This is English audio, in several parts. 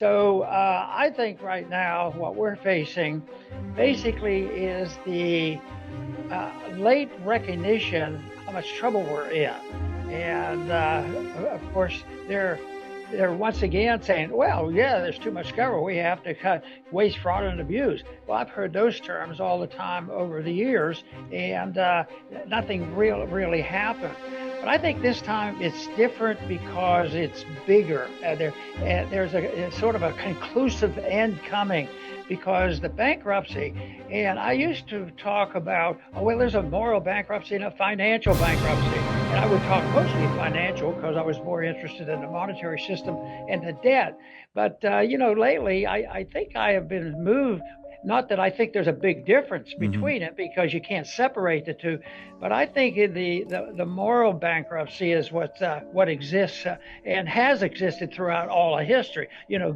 So I think right now what we're facing basically is the late recognition how much trouble we're in. And of course, they're once again saying, well, yeah, there's too much government. We have to cut waste, fraud, and abuse. Well, I've heard those terms all the time over the years, and nothing really happened. But I think this time it's different because it's bigger. There's a sort of a conclusive end coming because the bankruptcy, and I used to talk about, oh, well, there's a moral bankruptcy and a financial bankruptcy. And I would talk mostly financial because I was more interested in the monetary system and the debt. But, lately, I think I have been moved. Not that I think there's a big difference between it because you can't separate the two, but I think the moral bankruptcy is what exists and has existed throughout all of history.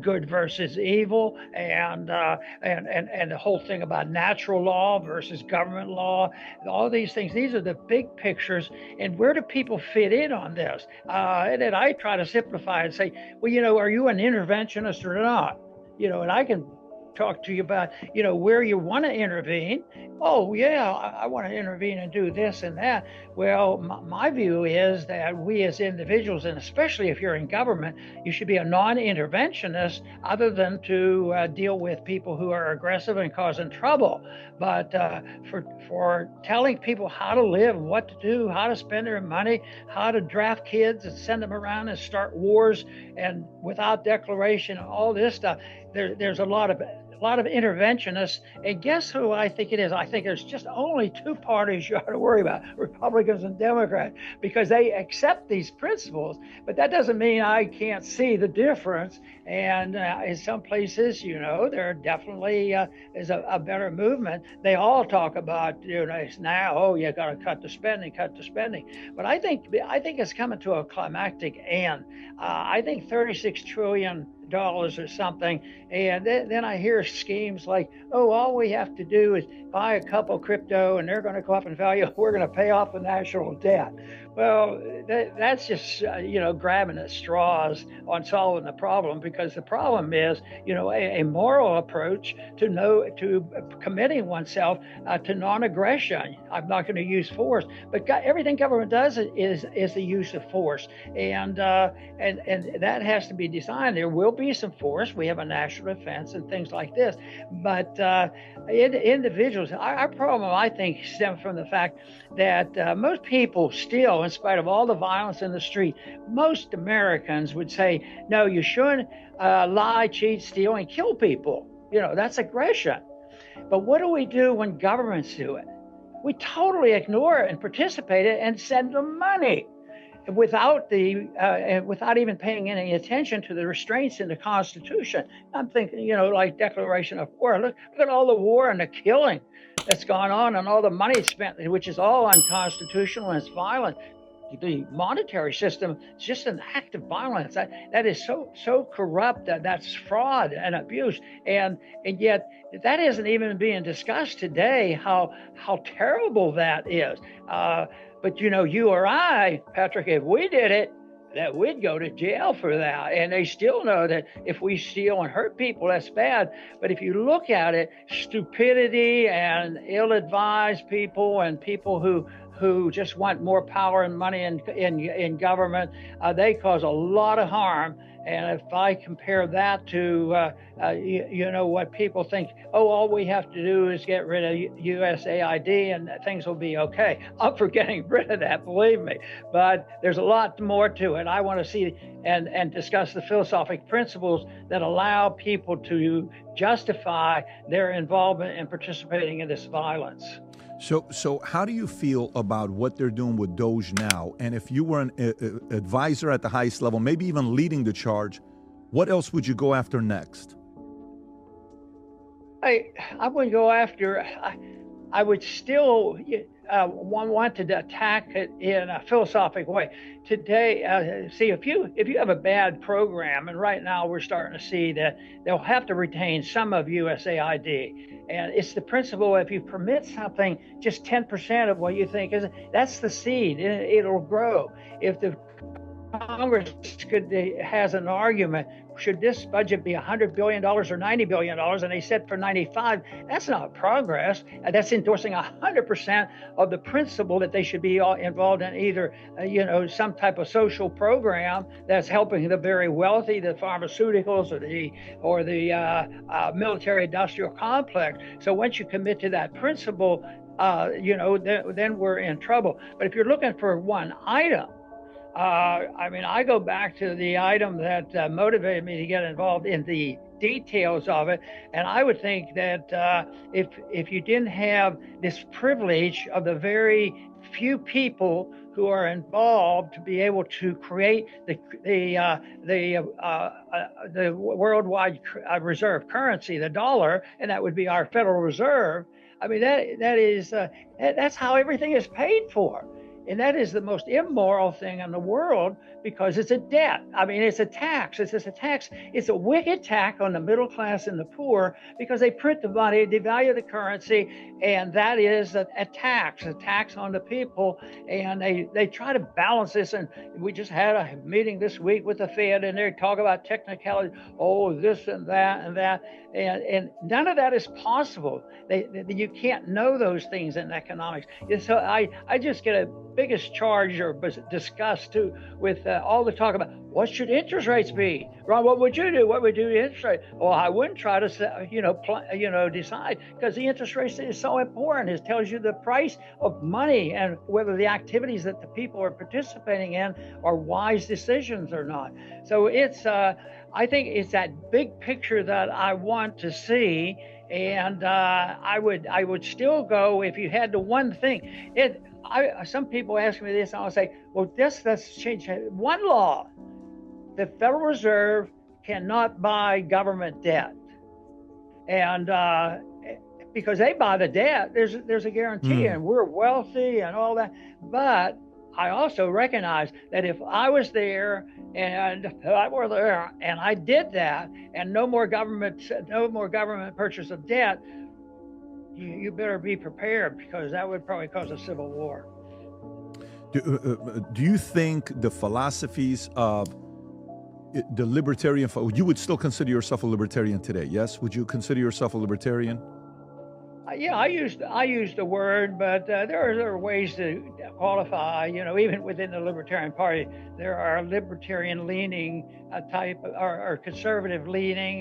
Good versus evil, and the whole thing about natural law versus government law. All these things. These are the big pictures, and where do people fit in on this? And then I try to simplify and say, well, are you an interventionist or not? And I can talk to you about, where you want to intervene. Oh, yeah, I want to intervene and do this and that. Well, my view is that we as individuals, and especially if you're in government, you should be a non-interventionist other than to deal with people who are aggressive and causing trouble. But for telling people how to live, what to do, how to spend their money, how to draft kids and send them around and start wars and without declaration, all this stuff, there's a lot of interventionists. And guess who I think it is? I think there's just only two parties you ought to worry about, Republicans and Democrats, because they accept these principles. But that doesn't mean I can't see the difference. And in some places, there definitely is a better movement. They all talk about, now, oh, you got to cut the spending. But I think it's coming to a climactic end. I think $36 trillion or something, and then I hear schemes like, oh, all we have to do is buy a couple crypto and they're going to go up in value, we're going to pay off the national debt. Well, that's just grabbing at straws on solving the problem, because the problem is a moral approach to committing oneself to non-aggression. I'm not going to use force, but everything government does is the use of force, and that has to be designed. There will be some force. We have a national defense and things like this, but individuals. Our problem, I think, stems from the fact that most people still, in spite of all the violence in the street, most Americans would say, no, you shouldn't lie, cheat, steal, and kill people. That's aggression. But what do we do when governments do it? We totally ignore it and participate in it and send them money without even paying any attention to the restraints in the Constitution. I'm thinking, like declaration of war. Look at all the war and the killing that's gone on and all the money spent, which is all unconstitutional and it's violent. The monetary system is just an act of violence. That is so corrupt. That's fraud and abuse. And yet that isn't even being discussed today, how terrible that is. But you or I, Patrick, if we did it, that we'd go to jail for that. And they still know that if we steal and hurt people, that's bad. But if you look at it, stupidity and ill-advised people and people who just want more power and money in government, they cause a lot of harm. And if I compare that to, what people think, oh, all we have to do is get rid of USAID and things will be okay. I'm for getting rid of that, believe me. But there's a lot more to it. I want to see and discuss the philosophic principles that allow people to justify their involvement in participating in this violence. So how do you feel about what they're doing with Doge now? And if you were an advisor at the highest level, maybe even leading the charge, what else would you go after next? I would go after, I would still want to attack it in a philosophic way. Today, see, if you have a bad program, and right now we're starting to see that they'll have to retain some of USAID. And it's the principle, if you permit something, just 10% of what you think is, that's the seed, it'll grow. If the Congress has an argument. Should this budget be $100 billion or $90 billion? And they said for 95, that's not progress. That's endorsing 100% of the principle that they should be involved in either, some type of social program that's helping the very wealthy, the pharmaceuticals or the military-industrial complex. So once you commit to that principle, then we're in trouble. But if you're looking for one item, I go back to the item that motivated me to get involved in the details of it, and I would think that if you didn't have this privilege of the very few people who are involved to be able to create the worldwide reserve currency, the dollar, and that would be our Federal Reserve. I mean, that's how everything is paid for. And that is the most immoral thing in the world because it's a debt. I mean, it's a tax. It's a tax. It's a wicked tax on the middle class and the poor because they print the money, devalue the currency, and that is a tax on the people. And they try to balance this. And we just had a meeting this week with the Fed, and they talk about technicality, this and that and that. And none of that is possible. You can't know those things in economics. And so I just get a biggest charge or disgust too with all the talk about what should interest rates be. Ron, what would you do? What would you do to interest rate? Well, I wouldn't try to decide because the interest rate is so important. It tells you the price of money and whether the activities that the people are participating in are wise decisions or not. So I think it's that big picture that I want to see. And I would still go if you had the one thing. Some people ask me this, and I'll say, well, let's change one law. The Federal Reserve cannot buy government debt. And because they buy the debt, there's a guarantee, and we're wealthy and all that. But I also recognize that if I was there and I did that, and no more government purchase of debt, you better be prepared because that would probably cause a civil war. Do you think the philosophies of the libertarian, you would still consider yourself a libertarian today? Yes, would you consider yourself a libertarian? Yeah, I use the word, but there are ways to qualify. Even within the Libertarian Party, there are libertarian-leaning type or conservative-leaning,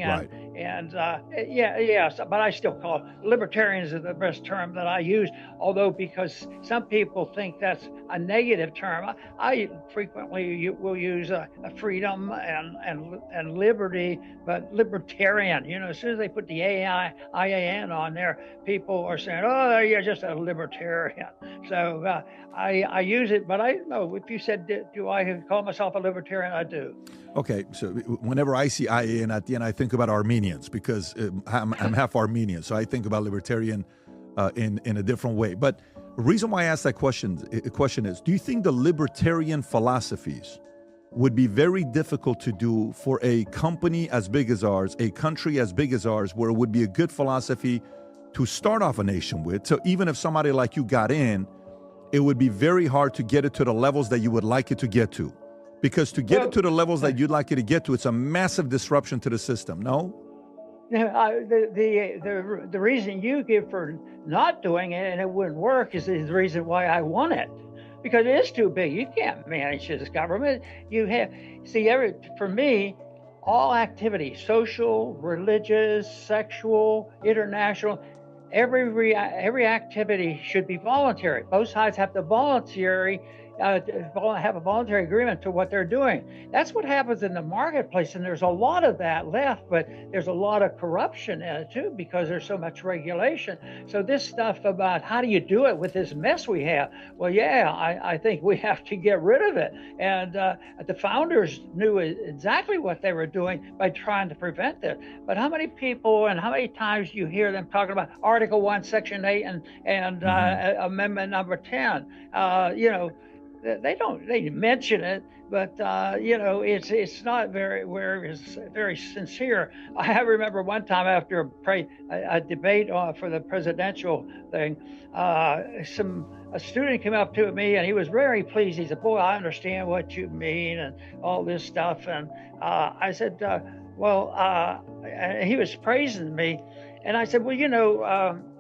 yes. But I still call libertarians is the best term that I use. Although because some people think that's a negative term, I frequently will use a freedom and liberty, but libertarian. As soon as they put the IAN on there, people are saying, "Oh, you're just a libertarian." So I use it, but I know if you said, "Do I call myself a libertarian?" I do. Okay, so whenever I see IAN at the end, I think about Armenians because I'm half Armenian, so I think about libertarian in a different way. But the reason why I asked that question is, do you think the libertarian philosophies would be very difficult to do for a company as big as ours, a country as big as ours, where it would be a good philosophy to start off a nation with? So even if somebody like you got in, it would be very hard to get it to the levels that you would like it to get to. Because to get it to the levels that you'd like it to get to, it's a massive disruption to the system, no? The reason you give for not doing it and it wouldn't work is the reason why I want it. Because it is too big. You can't manage this government. For me, all activity, social, religious, sexual, international, every activity should be voluntary. Both sides have to have a voluntary agreement to what they're doing. That's what happens in the marketplace, and there's a lot of that left, but there's a lot of corruption in it too because there's so much regulation. So this stuff about how do you do it with this mess we have? Well, I think we have to get rid of it. And the founders knew exactly what they were doing by trying to prevent it. But how many people and how many times do you hear them talking about Article 1, Section 8 and Amendment number 10? they mention it, but you know, it's not very sincere. I remember one time after a debate for the presidential thing, a student came up to me and he was very pleased. He said, "Boy, I understand what you mean and all this stuff." And I said, and he was praising me, and I said, "Well, you know,"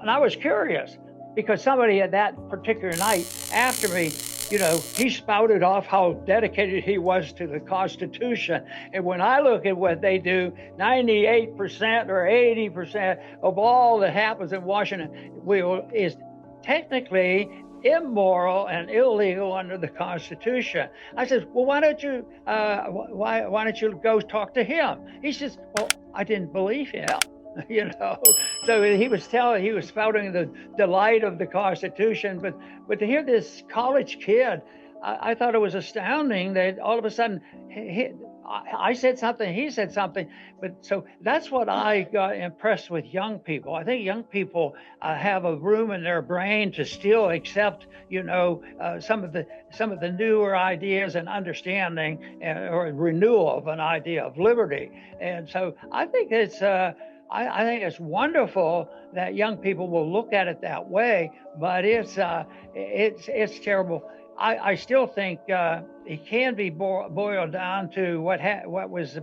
and I was curious because somebody at that particular night after me, you know, he spouted off how dedicated he was to the Constitution. And when I look at what they do, 98% or 80% of all that happens in Washington is technically immoral and illegal under the Constitution. I said, "Well, why don't you go talk to him?" He says, "Well, I didn't believe him." You know, so he was spouting the delight of the Constitution, but to hear this college kid, I thought it was astounding that all of a sudden I said something, he said something. But so that's what I got impressed with young people. I think young people have a room in their brain to still accept, you know, some of the newer ideas and understanding or renewal of an idea of liberty. And so I think I think it's wonderful that young people will look at it that way, but it's terrible. I still think it can be boiled down to what was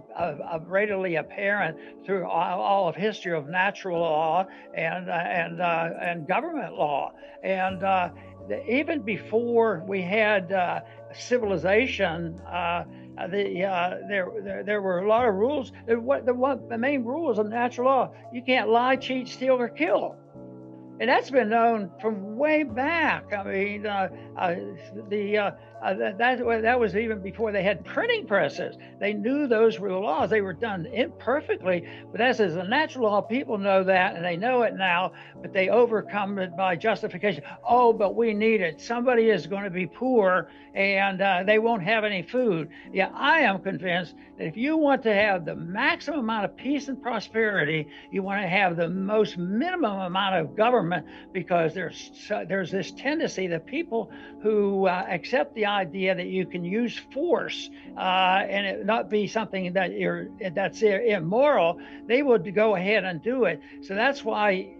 readily apparent through all of history of natural law and government law, and even before we had civilization. There were a lot of rules. The main rule is of natural law: you can't lie, cheat, steal, or kill. And that's been known from way back. I mean, that was even before they had printing presses. They knew those were the laws. They were done imperfectly, but as a natural law, people know that, and they know it now, but they overcome it by justification. Oh, but we need it. Somebody is going to be poor, and they won't have any food. Yeah, I am convinced that if you want to have the maximum amount of peace and prosperity, you want to have the most minimum amount of government, because there's this tendency that people who accept the idea that you can use force and it not be something that's immoral, they would go ahead and do it. So that's why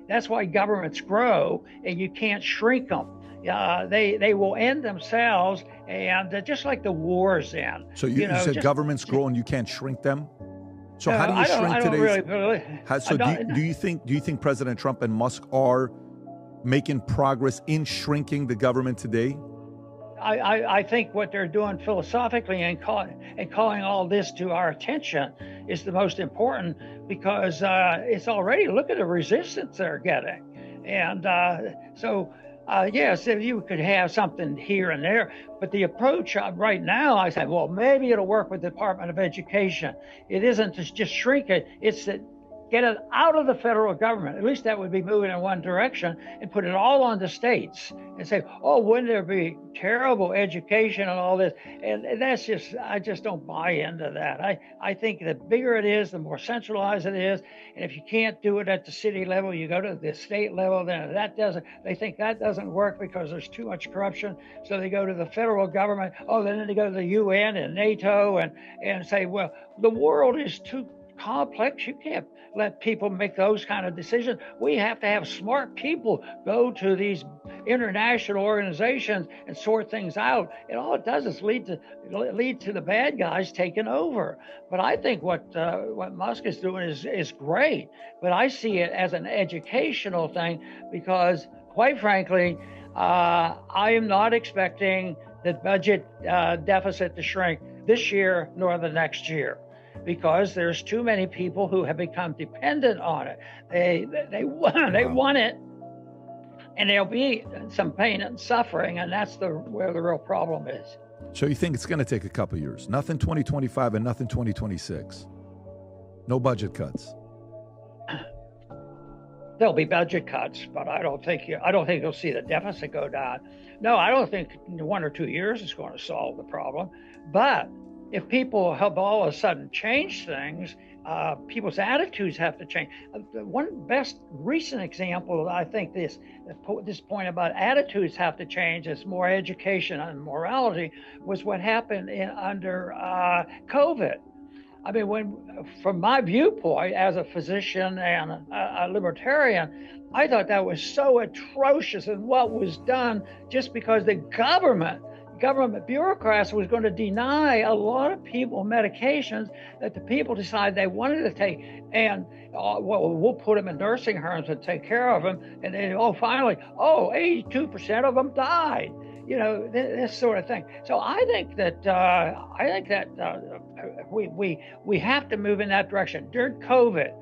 governments grow, and you can't shrink them. They will end themselves, and just like the wars end. So you said governments grow and you can't shrink them. So how do you shrink today's? Do you think President Trump and Musk are making progress in shrinking the government today? I think what they're doing philosophically and calling all this to our attention is the most important, because it's already, look at the resistance they're getting. And yes, if you could have something here and there, but the approach right now, I said, well, maybe it'll work with the Department of Education. It isn't to just shrink it, it's to get it out of the federal government. At least that would be moving in one direction, and put it all on the states and say, oh, wouldn't there be terrible education and all this? And that's just, I just don't buy into that. I think the bigger it is, the more centralized it is. And if you can't do it at the city level, you go to the state level, then they think that doesn't work because there's too much corruption. So they go to the federal government. Oh, then they go to the UN and NATO and say, well, the world is too complex. You can't let people make those kind of decisions. We have to have smart people go to these international organizations and sort things out. And all it does is lead to the bad guys taking over. But I think what Musk is doing is great. But I see it as an educational thing, because quite frankly, I am not expecting the budget deficit to shrink this year nor the next year, because there's too many people who have become dependent on it. They want it, and there'll be some pain and suffering, and that's where the real problem is. So you think it's going to take a couple years? Nothing 2025 and nothing 2026. No budget cuts. There'll be budget cuts, but I don't think you'll see the deficit go down. No, I don't think 1 or 2 years is going to solve the problem. But if people have all of a sudden changed things, people's attitudes have to change. The one best recent example, I think this point about attitudes have to change is more education and morality, was what happened under COVID. I mean, from my viewpoint as a physician and a libertarian, I thought that was so atrocious and what was done just because the government bureaucrats was going to deny a lot of people medications that the people decided they wanted to take, and we'll put them in nursing homes and take care of them, and then finally 82% of them died. This sort of thing. So I think that we have to move in that direction. During COVID,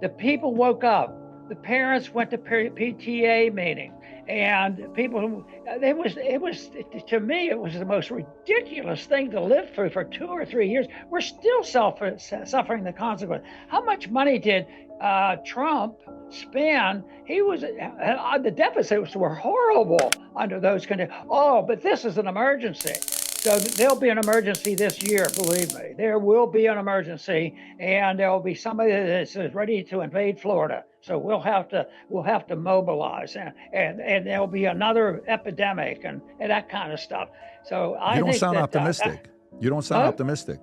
the people woke up. The parents went to PTA meetings, and people. It was to me, it was the most ridiculous thing to live through for 2 or 3 years. We're still suffering the consequence. How much money did Trump spend? The deficits were horrible under those conditions. But this is an emergency. So there'll be an emergency this year, believe me. There will be an emergency, and there will be somebody that's ready to invade Florida. So we'll have to mobilize, and there'll be another epidemic and that kind of stuff. So you don't sound optimistic. You don't sound optimistic.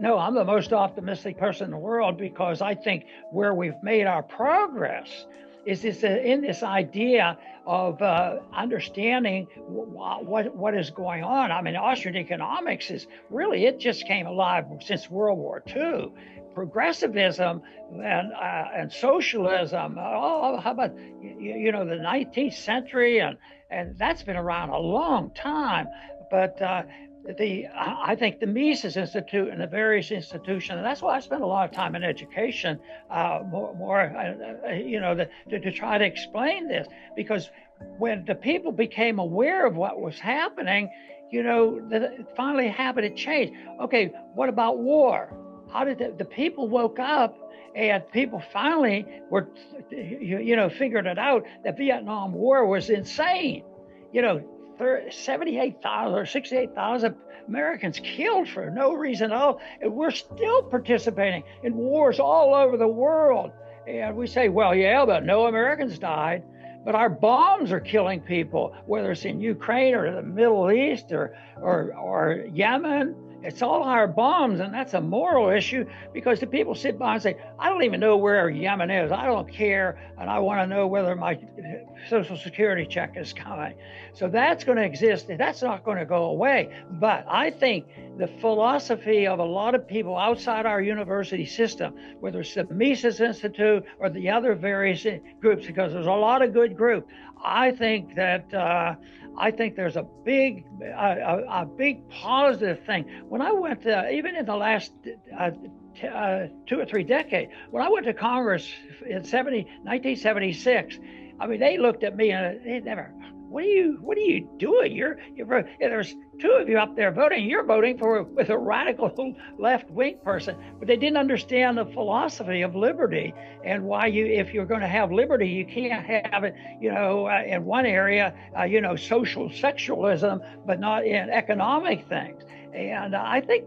No, I'm the most optimistic person in the world, because I think where we've made our progress is in this idea of understanding what is going on. I mean, Austrian economics it just came alive since World War II. Progressivism and socialism. How about the 19th century, and that's been around a long time. But I think the Mises Institute and the various institutions, and that's why I spend a lot of time in education, to try to explain this, because when the people became aware of what was happening, finally habit had changed. Okay, what about war? How did the people woke up, and people finally were, figured it out that Vietnam War was insane. 78,000 or 68,000 Americans killed for no reason at all. And we're still participating in wars all over the world. And we say, well, yeah, but no Americans died. But our bombs are killing people, whether it's in Ukraine or the Middle East or Yemen. It's all our bombs, and that's a moral issue, because the people sit by and say, I don't even know where Yemen is. I don't care, and I want to know whether my Social Security check is coming. So that's going to exist. That's not going to go away. But I think the philosophy of a lot of people outside our university system, whether it's the Mises Institute or the other various groups, because there's a lot of good groups, I think that I think there's a big positive thing. When I went to, even in the last 2 or 3 decades, when I went to Congress in 1976, I mean, they looked at me and they never, what are you doing? There's 2 of you up there voting. You're voting with a radical left-wing person, but they didn't understand the philosophy of liberty and why if you're going to have liberty, you can't have it, in one area, social sexualism, but not in economic things. And I think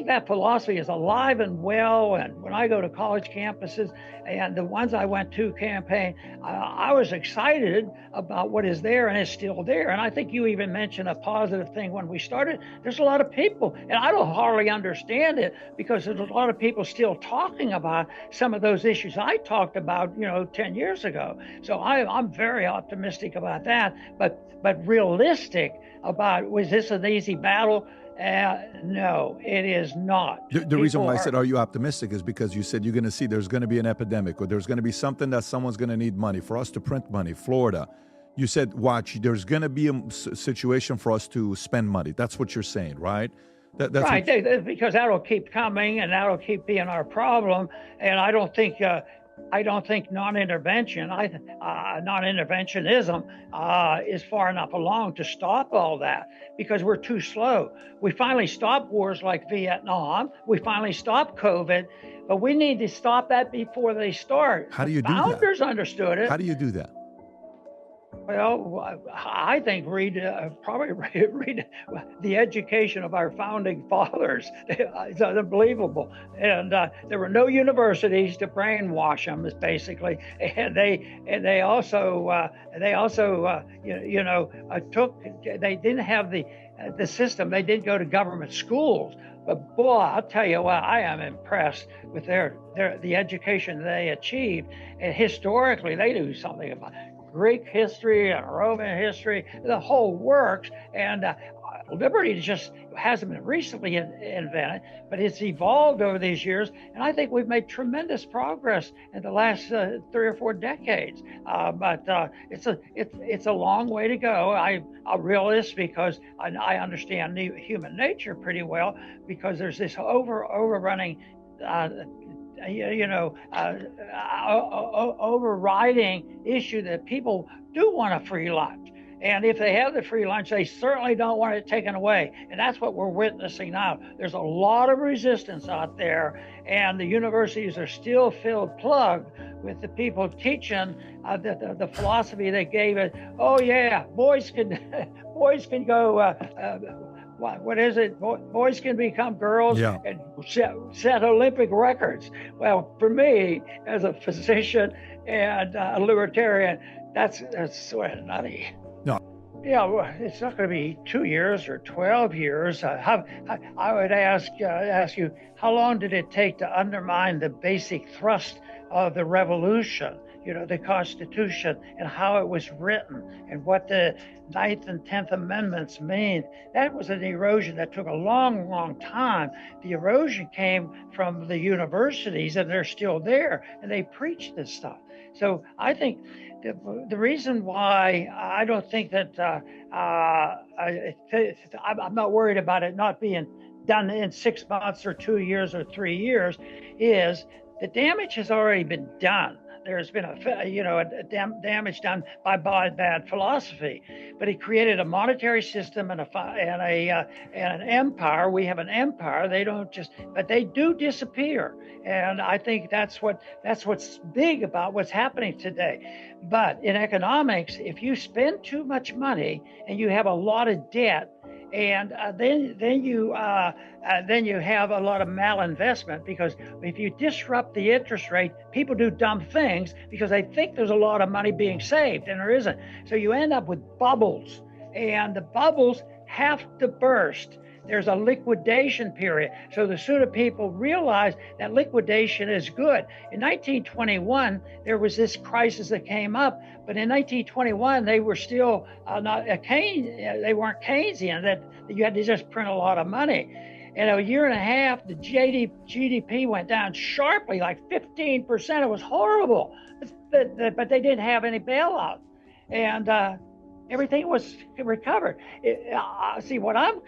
that philosophy is alive and well. And when I go to college campuses, and the ones I went to campaign, I was excited about what is there and is still there. And I think you even mentioned a positive thing when we started. There's a lot of people, and I don't hardly understand it, because there's a lot of people still talking about some of those issues I talked about, 10 years ago. So I'm very optimistic about that, but realistic about, was this an easy battle? No, it is not. The reason why I said, are you optimistic, is because you said you're going to see there's going to be an epidemic, or there's going to be something that someone's going to need money for us to print money. Florida, you said, watch, there's going to be a situation for us to spend money. That's what you're saying, right? That's right, because that'll keep coming, and that'll keep being our problem. And I don't think non-interventionism is far enough along to stop all that, because we're too slow. We finally stopped wars like Vietnam. We finally stopped COVID, but we need to stop that before they start. How do you do that? Founders understood it. How do you do that? Well, I think probably read the education of our founding fathers. It's unbelievable, and there were no universities to brainwash them, basically, and they also they didn't have the system. They didn't go to government schools. But boy, I'll tell you what, I am impressed with the education they achieved, and historically they knew something about Greek history and Roman history, the whole works. And liberty just hasn't been recently invented, but it's evolved over these years. And I think we've made tremendous progress in the last 3 or 4 decades. But it's a long way to go. I'm a realist because I understand human nature pretty well, because there's this overrunning overriding issue that people do want a free lunch. And if they have the free lunch, they certainly don't want it taken away. And that's what we're witnessing now. There's a lot of resistance out there, and the universities are still plugged with the people teaching the philosophy they gave it. Oh yeah, boys can go. What is it? Boys can become girls, yeah, and set Olympic records. Well, for me, as a physician and a libertarian, that's sort of nutty. No. Yeah, well, it's not going to be 2 years or 12 years. I would ask you, how long did it take to undermine the basic thrust of the revolution? The Constitution and how it was written and what the 9th and 10th Amendments mean. That was an erosion that took a long, long time. The erosion came from the universities, and they're still there, and they preach this stuff. So I think the reason why I don't think that I'm not worried about it not being done in 6 months or 2 years or 3 years is the damage has already been done. There's been damage done by bad philosophy, but he created a monetary system and an empire. We have an empire. They don't but they do disappear, and I think that's what's big about what's happening today. But in economics, if you spend too much money and you have a lot of debt, and then you have a lot of malinvestment, because if you disrupt the interest rate, people do dumb things because they think there's a lot of money being saved, and there isn't. So you end up with bubbles, and the bubbles have to burst. There's a liquidation period. So the sooner people realize that liquidation is good. In 1921, there was this crisis that came up, but in 1921, they were still not they weren't Keynesian, that you had to just print a lot of money. In a year and a half, the GDP went down sharply, like 15%. It was horrible, but they didn't have any bailout. And everything was recovered. See, what I'm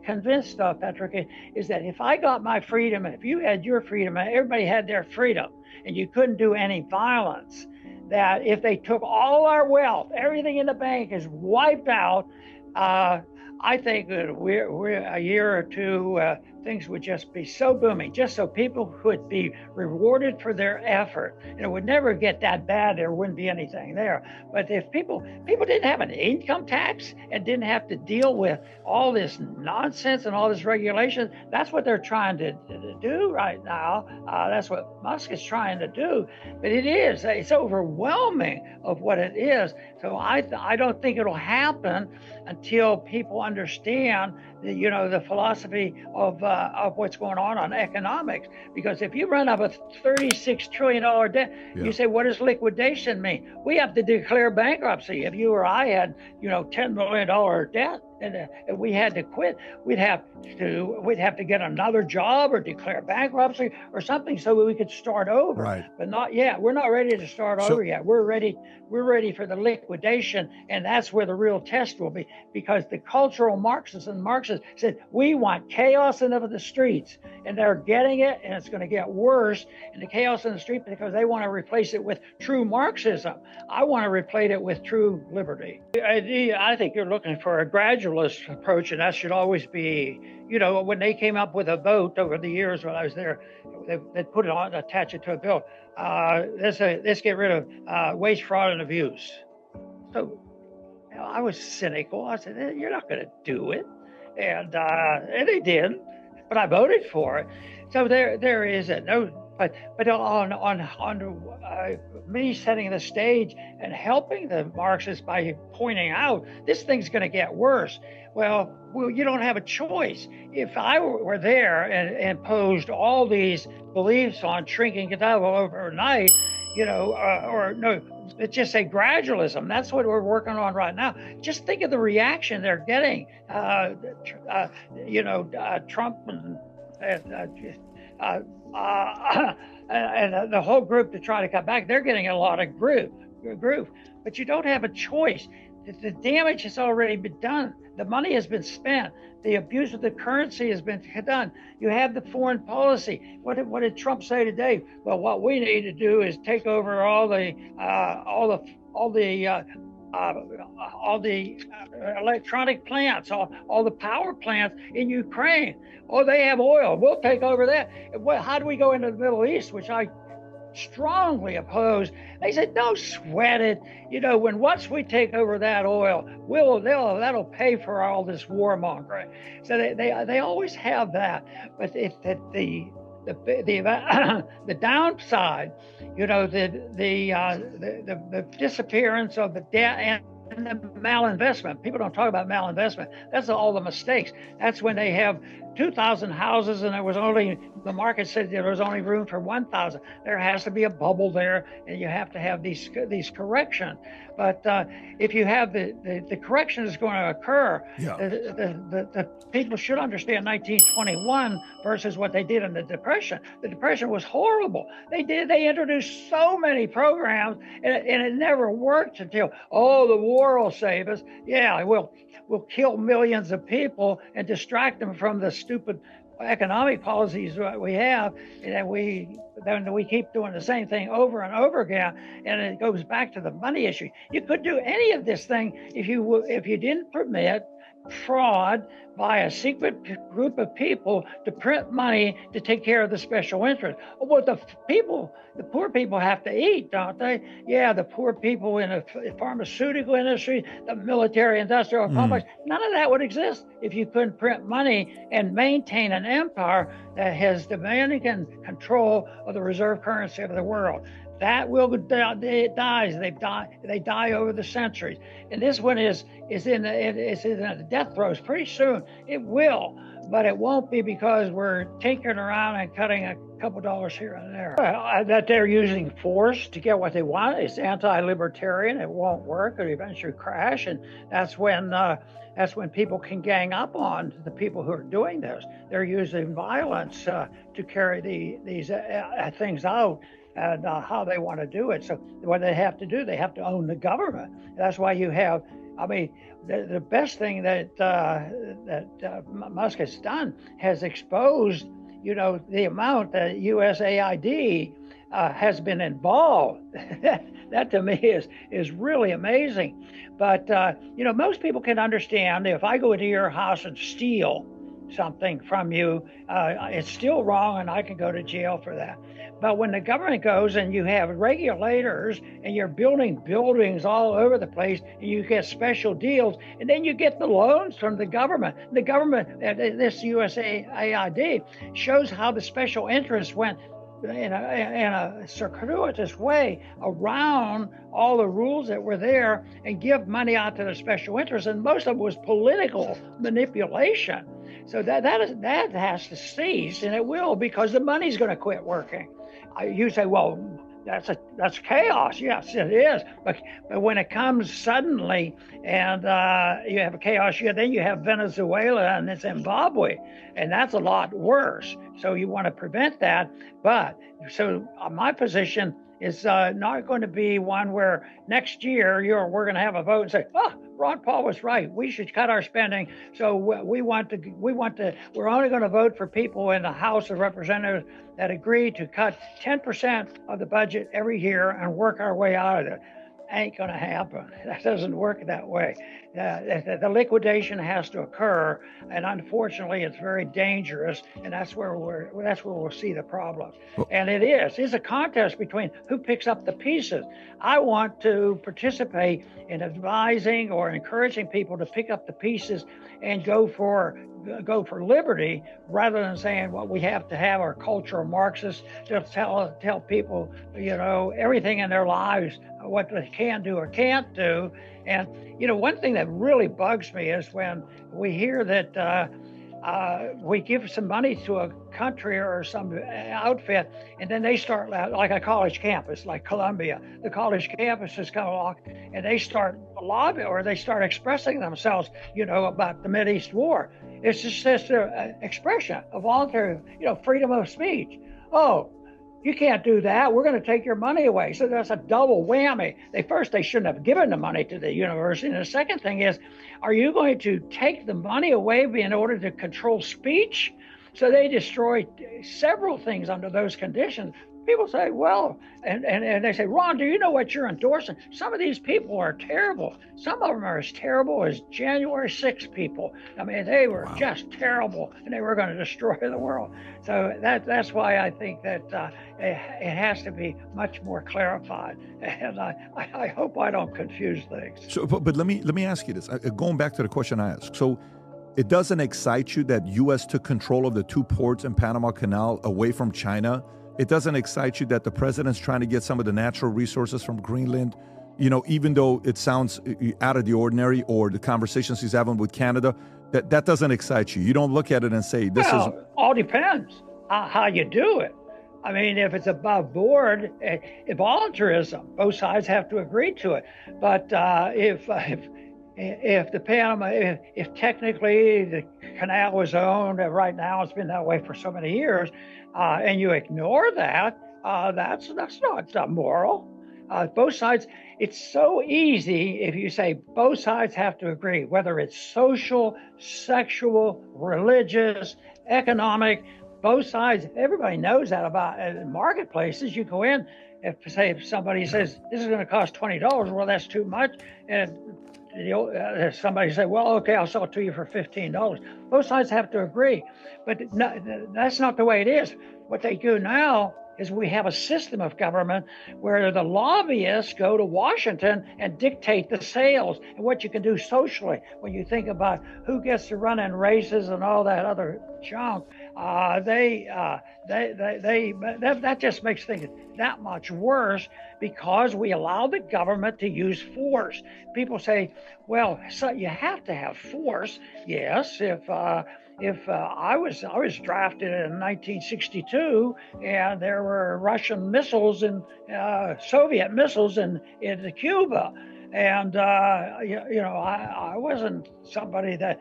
convinced of, Patrick, is that if I got my freedom, and if you had your freedom, and everybody had their freedom, and you couldn't do any violence, that if they took all our wealth, everything in the bank is wiped out, I think that we're a year or two, things would just be so booming, just so people could be rewarded for their effort. And it would never get that bad. There wouldn't be anything there. But if people didn't have an income tax and didn't have to deal with all this nonsense and all this regulation, that's what they're trying to do right now. That's what Musk is trying to do. But it's overwhelming of what it is. So I don't think it'll happen until people understand the philosophy of what's going on economics. Because if you run up a $36 trillion debt, you say, what does liquidation mean? We have to declare bankruptcy. If you or I had, $10 million debt, and we had to quit, we'd have to get another job or declare bankruptcy or something so that we could start over. Right. But not yet. We're not ready to start over yet. We're ready for the liquidation, and that's where the real test will be, because the cultural Marxists said we want chaos in the streets, and they're getting it, and it's going to get worse in the chaos in the street because they want to replace it with true Marxism. I want to replace it with true liberty. I think you're looking for a gradualist approach, and that should always be, when they came up with a vote over the years when I was there, they put it on, attach it to a bill. Let's get rid of waste, fraud, and abuse. So I was cynical. I said, you're not going to do it. And they didn't, but I voted for it. So there is a no, but on me setting the stage and helping the Marxists by pointing out this thing's going to get worse. Well, you don't have a choice. If I were there and imposed all these beliefs on shrinking capital overnight, or no, let's just say gradualism. That's what we're working on right now. Just think of the reaction they're getting. Trump and the whole group to try to cut back. They're getting a lot of groove, but you don't have a choice. The damage has already been done. The money has been spent. The abuse of the currency has been done. You have the foreign policy. What did Trump say today? Well, what we need to do is take over all the electronic plants, all the power plants in Ukraine. Oh, they have oil. We'll take over that. How do we go into the Middle East, which I strongly oppose? They said, don't sweat it. Once we take over that oil, that'll pay for all this warmongering. So they always have that. But the downside, the disappearance of the debt and the malinvestment. People don't talk about malinvestment. That's all the mistakes. That's when they have 2,000 houses and the market said there was only room for 1,000. There has to be a bubble there, and you have to have these corrections. But if you have the correction is going to occur, the people should understand 1921 versus what they did in the Depression. The Depression was horrible. They introduced so many programs, and it never worked until, the war will save us. Yeah, we'll kill millions of people and distract them from the stupid economic policies that we have, and then we keep doing the same thing over and over again, and it goes back to the money issue. You could do any of this thing if you didn't permit fraud by a secret group of people to print money to take care of the special interest. Well, the poor people have to eat, don't they? Yeah, the poor people in the pharmaceutical industry, the military industrial complex, none of that would exist if you couldn't print money and maintain an empire that has demanding and control of the reserve currency of the world. That it dies. They die over the centuries, and this one is in the death throes pretty soon. It will, but it won't be because we're tinkering around and cutting a couple dollars here and there. That they're using force to get what they want. It's anti-libertarian. It won't work. It'll eventually crash, and that's when people can gang up on the people who are doing this. They're using violence to carry these things out. And how they want to do it. So what they have to do, they have to own the government. That's why you have, the best thing that Musk has done has exposed, the amount that USAID has been involved. That to me is really amazing. But, most people can understand if I go into your house and steal something from you, it's still wrong and I can go to jail for that. But when the government goes and you have regulators and you're building buildings all over the place and you get special deals and then you get the loans from the government. The government, this USAID, shows how the special interests went in a circuitous way around all the rules that were there and give money out to the special interests. And most of it was political manipulation. So that has to cease, and it will, because the money's going to quit working. You say, well, that's chaos. Yes, it is. But when it comes suddenly and you have a chaos, then you have Venezuela and Zimbabwe, and that's a lot worse. So you want to prevent that. But so my position is not going to be one where next year we're going to have a vote and say, Ron Paul was right. We should cut our spending. So we're only going to vote for people in the House of Representatives that agree to cut 10% of the budget every year and work our way out of it. ain't going to happen. That doesn't work that way. The liquidation has to occur, and unfortunately, it's very dangerous. And that's where we'll see the problem. And it's a contest between who picks up the pieces. I want to participate in advising or encouraging people to pick up the pieces and go for liberty, rather than saying, well, we have to have our cultural Marxists to tell people, everything in their lives, what they can do or can't do. And, one thing that really bugs me is when we hear that we give some money to a country or some outfit, and then they start, like a college campus, like Columbia, the college campuses come along and they start lobbying, or they start expressing themselves, about the Mideast war. It's just an expression of voluntary, freedom of speech. Oh, you can't do that. We're going to take your money away. So that's a double whammy. They shouldn't have given the money to the university. And the second thing is, are you going to take the money away in order to control speech? So they destroy several things under those conditions. People say, well, and they say, Ron, do you know what you're endorsing? Some of these people are terrible. Some of them are as terrible as January 6 people. I mean, they were just terrible, and they were going to destroy the world. So that's why I think that it has to be much more clarified. And I hope I don't confuse things. So, but let me ask you this. Going back to the question I asked. So it doesn't excite you that U.S. took control of the 2 ports in Panama Canal away from China? It doesn't excite you that the president's trying to get some of the natural resources from Greenland, even though it sounds out of the ordinary, or the conversations he's having with Canada, that doesn't excite you. You don't look at it and say, this is... all depends how you do it. I mean, if it's above board, voluntarism, both sides have to agree to it. But if the Panama, if technically the canal was owned, right now it's been that way for so many years, and you ignore that, that's not moral. Both sides, it's so easy if you say both sides have to agree, whether it's social, sexual, religious, economic, both sides, everybody knows that about marketplaces. You go in, if somebody says, this is going to cost $20, well, that's too much. And somebody say, well, okay, I'll sell it to you for $15. Both sides have to agree, but that's not the way it is. What they do now is we have a system of government where the lobbyists go to Washington and dictate the sales and what you can do socially. When you think about who gets to run in races and all that other junk, that just makes things that much worse, because we allow the government to use force. People say, well, so you have to have force. Yes, if I was drafted in 1962, and there were Russian missiles and Soviet missiles in Cuba, and I wasn't somebody that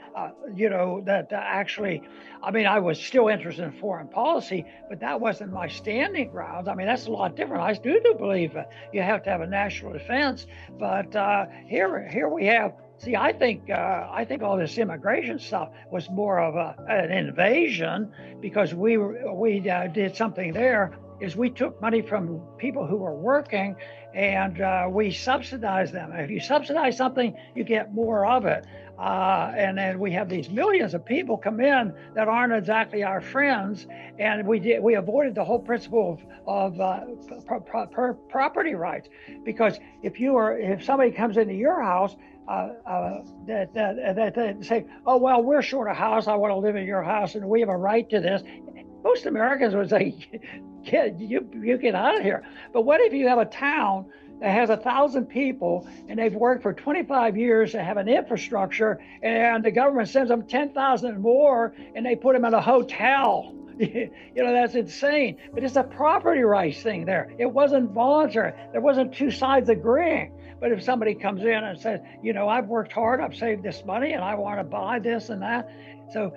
that actually. I mean, I was still interested in foreign policy, but that wasn't my standing ground. I mean, that's a lot different. I do believe that you have to have a national defense, but here we have. See, I think all this immigration stuff was more of an invasion, because we did something there. Is we took money from people who were working, and we subsidized them. If you subsidize something, you get more of it. And then we have these millions of people come in that aren't exactly our friends, and we avoided the whole principle of property rights, because if somebody comes into your house, that say, oh well, we're short a house, I want to live in your house, and we have a right to this. Most Americans would say, kid, you get out of here. But what if you have a town that has 1,000 people, and they've worked for 25 years to have an infrastructure, and the government sends them 10,000 more, and they put them in a hotel? That's insane. But it's a property rights thing there. It wasn't voluntary. There wasn't two sides agreeing. But if somebody comes in and says, I've worked hard, I've saved this money, and I want to buy this and that. So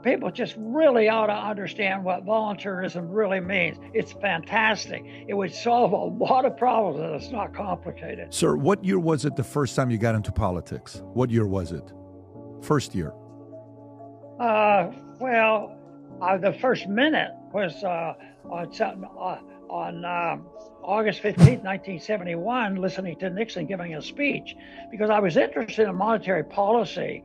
people just really ought to understand what voluntarism really means. It's fantastic. It would solve a lot of problems, and it's not complicated. Sir, what year was it the first time you got into politics? What year was it? First year? The first minute was on August 15th, 1971, listening to Nixon giving a speech, because I was interested in monetary policy.